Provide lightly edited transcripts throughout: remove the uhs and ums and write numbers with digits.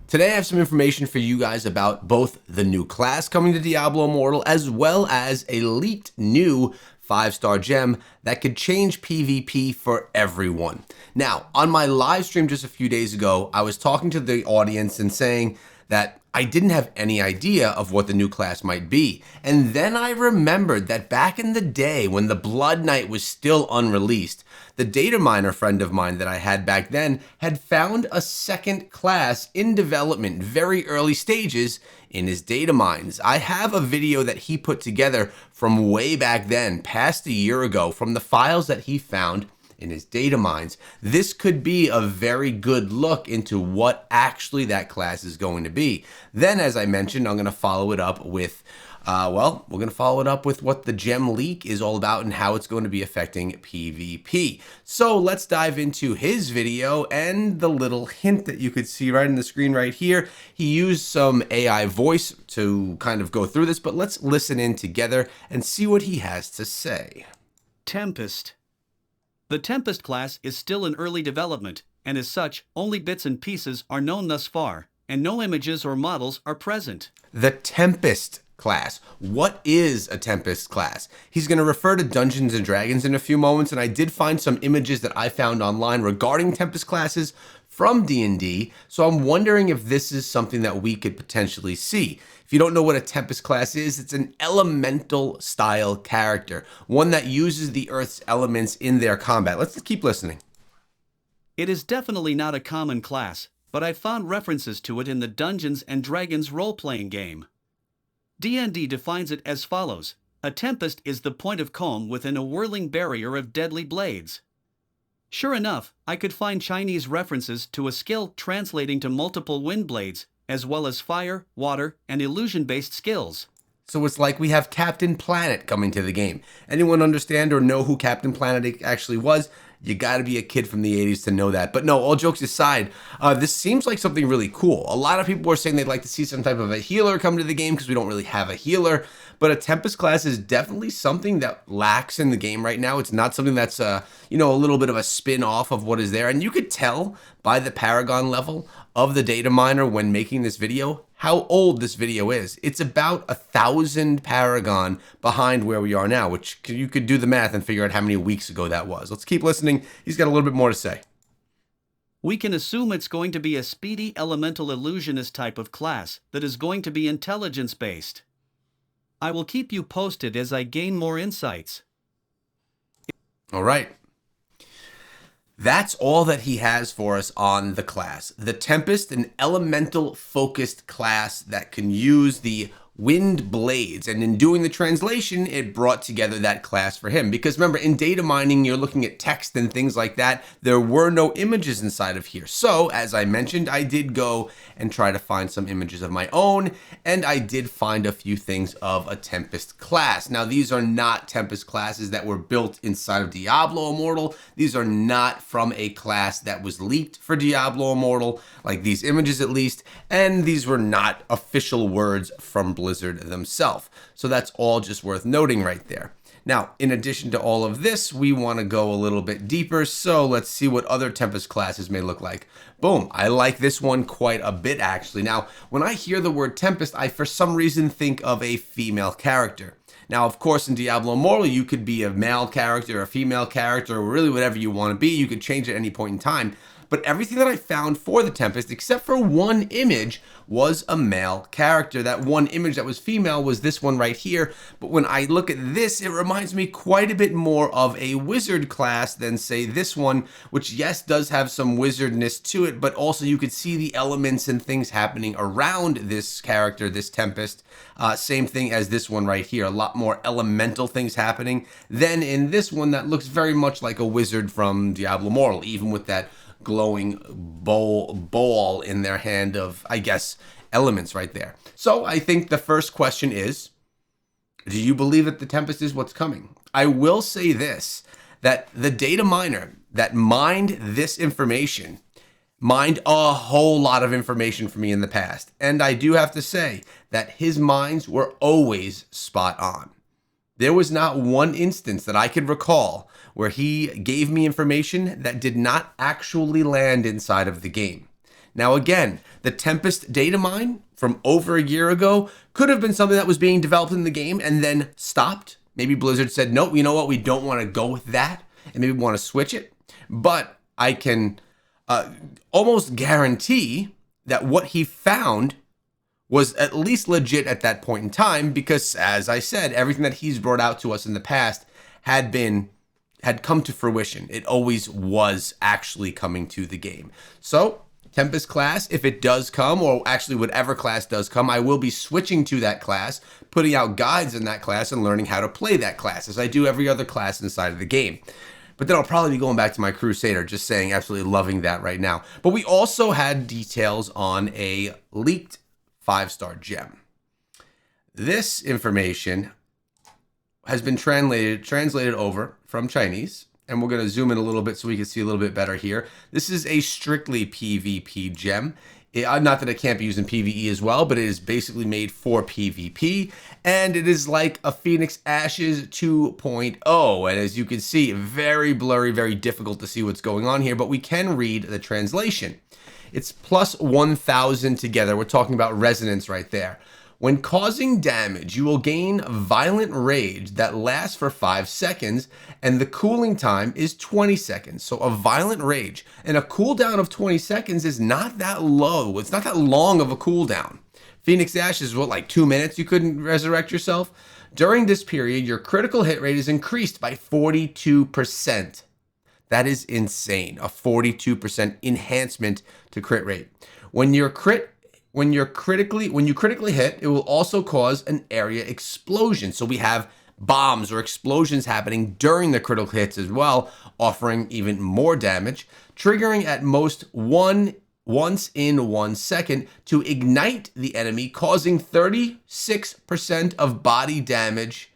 Today I have some information for you guys about both the new class coming to Diablo Immortal as well as a leaked new 5-star gem that could change PvP for everyone. Now, on my live stream just a few days ago, I was talking to the audience and saying that I didn't have any idea of what the new class might be. And then I remembered that back in the day when the Blood Knight was still unreleased, the data miner friend of mine that I had back then had found a second class in development, very early stages in his data mines. I have a video that he put together from way back then, past a year ago, from the files that he found in his data mines. This could be a very good look into what actually that class is going to be. Then, as I mentioned, I'm going to follow it up with we're going to follow it up with what the gem leak is all about and how it's going to be affecting PvP. So let's dive into his video and the little hint that you could see right in the screen right here. He used some AI voice to kind of go through this, but let's listen in together and see what he has to say. Tempest. The Tempest class is still in early development, and as such, only bits and pieces are known thus far, and no images or models are present. The Tempest Class. What is a Tempest Class? He's going to refer to Dungeons and Dragons in a few moments, and I did find some images that I found online regarding Tempest Classes from D&D, so I'm wondering if this is something that we could potentially see. If you don't know what a Tempest Class is, it's an elemental style character, one that uses the Earth's elements in their combat. Let's keep listening. It is definitely not a common class, but I found references to it in the Dungeons and Dragons role-playing game. D&D defines it as follows: a tempest is the point of calm within a whirling barrier of deadly blades. Sure enough, I could find Chinese references to a skill translating to multiple wind blades, as well as fire, water, and illusion-based skills. So it's like we have Captain Planet coming to the game. Anyone understand or know who Captain Planet actually was? You gotta be a kid from the 80s to know that. But no, all jokes aside, this seems like something really cool. A lot of people are saying they'd like to see some type of a healer come to the game because we don't really have a healer. But a Tempest class is definitely something that lacks in the game right now. It's not something that's, a little bit of a spin-off of what is there. And you could tell by the Paragon level of the data miner when making this video how old this video is. It's about 1,000 Paragon behind where we are now, which you could do the math and figure out how many weeks ago that was. Let's keep listening. He's got a little bit more to say. We can assume it's going to be a speedy elemental illusionist type of class that is going to be intelligence-based. I will keep you posted as I gain more insights. All right. That's all that he has for us on the class. The Tempest, an elemental-focused class that can use the wind blades. And in doing the translation, it brought together that class for him. Because remember, in data mining, you're looking at text and things like that. There were no images inside of here. So, as I mentioned, I did go and try to find some images of my own. And I did find a few things of a Tempest class. Now, these are not Tempest classes that were built inside of Diablo Immortal. These are not from a class that was leaked for Diablo Immortal, like these images at least. And these were not official words from Blizzard themselves. So that's all just worth noting right there. Now, in addition to all of this, we want to go a little bit deeper. So let's see what other Tempest classes may look like. Boom. I like this one quite a bit, actually. Now, when I hear the word Tempest, I for some reason think of a female character. Now, of course, in Diablo Immortal, you could be a male character, a female character, or really whatever you want to be. You could change at any point in time. But everything that I found for the Tempest, except for one image, was a male character. That one image that was female was this one right here. But when I look at this, it reminds me quite a bit more of a wizard class than, say, this one, which, yes, does have some wizardness to it, but also you could see the elements and things happening around this character, this Tempest. Same thing as this one right here. A lot more elemental things happening than in this one that looks very much like a wizard from Diablo Immortal, even with that glowing ball in their hand of, I guess, elements right there. So I think the first question is, do you believe that the Tempest is what's coming? I will say this, that the data miner that mined this information mined a whole lot of information for me in the past. And I do have to say that his mines were always spot on. There was not one instance that I could recall where he gave me information that did not actually land inside of the game. Now again, the Tempest data mine from over a year ago could have been something that was being developed in the game and then stopped. Maybe Blizzard said, nope, you know what, we don't want to go with that, and maybe we want to switch it. But I can almost guarantee that what he found was at least legit at that point in time, because, as I said, everything that he's brought out to us in the past had come to fruition. It always was actually coming to the game. So Tempest class, if it does come, or actually whatever class does come, I will be switching to that class, putting out guides in that class and learning how to play that class, as I do every other class inside of the game. But then I'll probably be going back to my Crusader, just saying absolutely loving that right now. But we also had details on a leaked 5-star gem. This information has been translated over from Chinese, and we're going to zoom in a little bit so we can see a little bit better here. This is a strictly PvP gem. Not that it can't be used in PvE as well, but it is basically made for PvP, and it is like a Phoenix Ashes 2.0. And as you can see, very blurry, very difficult to see what's going on here, but we can read the translation. It's plus 1,000 together. We're talking about resonance right there. When causing damage, you will gain violent rage that lasts for 5 seconds, and the cooling time is 20 seconds. So a violent rage and a cooldown of 20 seconds is not that low. It's not that long of a cooldown. Phoenix Ash is what, like 2 minutes you couldn't resurrect yourself? During this period, your critical hit rate is increased by 42%. That is insane. A 42% enhancement to crit rate. When you critically hit, it will also cause an area explosion. So we have bombs or explosions happening during the critical hits as well, offering even more damage, triggering at most once in 1 second to ignite the enemy, causing 36% of body damage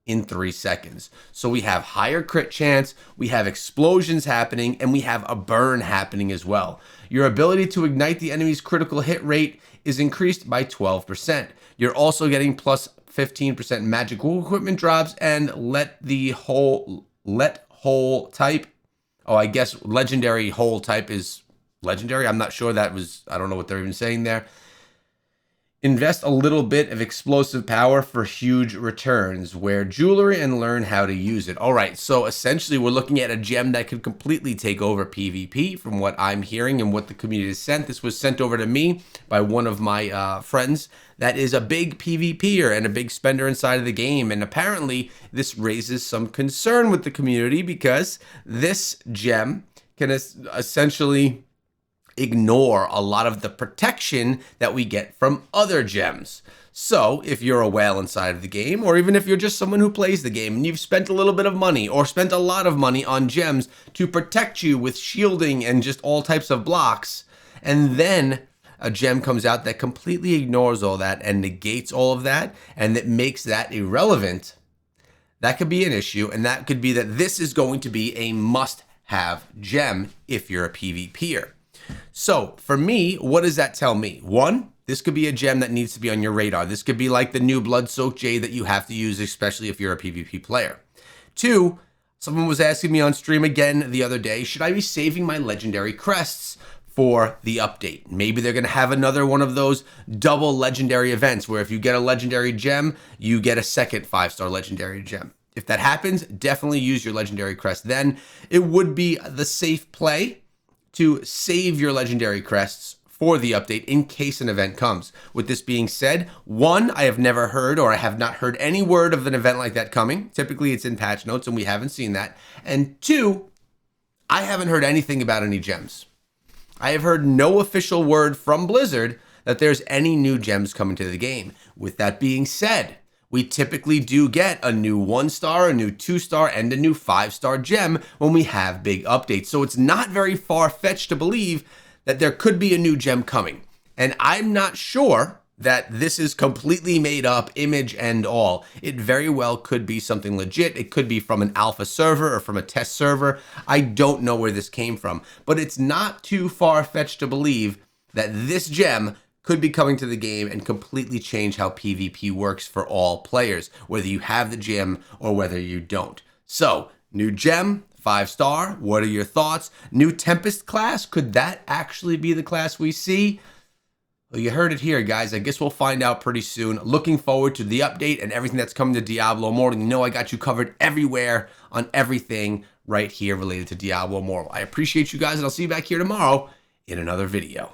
in 3 seconds. So we have higher crit chance, we have explosions happening, and we have a burn happening as well. Your ability to ignite the enemy's critical hit rate is increased by 12%. You're also getting plus 15% magical equipment drops, and let hole type. Oh, I guess legendary hole type is legendary. I'm not sure I don't know what they're even saying there. Invest a little bit of explosive power for huge returns. Wear jewelry and learn how to use it. All right, so essentially we're looking at a gem that could completely take over PvP from what I'm hearing and what the community has sent. This was sent over to me by one of my friends that is a big PvPer and a big spender inside of the game. And apparently this raises some concern with the community, because this gem can essentially ignore a lot of the protection that we get from other gems. So if you're a whale inside of the game, or even if you're just someone who plays the game and you've spent a little bit of money or spent a lot of money on gems to protect you with shielding and just all types of blocks, and then a gem comes out that completely ignores all that and negates all of that, and that makes that irrelevant, that could be an issue. And that could be that this is going to be a must-have gem if you're a PvPer. So for me, what does that tell me? One, this could be a gem that needs to be on your radar. This could be like the new Blood-Soaked Jade that you have to use, especially if you're a PvP player. Two, someone was asking me on stream again the other day, should I be saving my legendary crests for the update? Maybe they're going to have another one of those double legendary events where if you get a legendary gem, you get a second 5-star legendary gem. If that happens, definitely use your legendary crest then. It would be the safe play to save your legendary crests for the update in case an event comes. With this being said, one, I have never heard, or I have not heard any word of an event like that coming. Typically it's in patch notes and we haven't seen that. And two, I haven't heard anything about any gems. I have heard no official word from Blizzard that there's any new gems coming to the game. With that being said, we typically do get a new 1-star, a new 2-star, and a new 5-star gem when we have big updates. So it's not very far-fetched to believe that there could be a new gem coming. And I'm not sure that this is completely made up, image and all. It very well could be something legit. It could be from an alpha server or from a test server. I don't know where this came from. But it's not too far-fetched to believe that this gem could be coming to the game and completely change how PvP works for all players, whether you have the gem or whether you don't. So, new gem, 5-star, what are your thoughts? New Tempest class, could that actually be the class we see? Well, you heard it here, guys. I guess we'll find out pretty soon. Looking forward to the update and everything that's coming to Diablo Immortal. You know I got you covered everywhere on everything right here related to Diablo Immortal. I appreciate you guys, and I'll see you back here tomorrow in another video.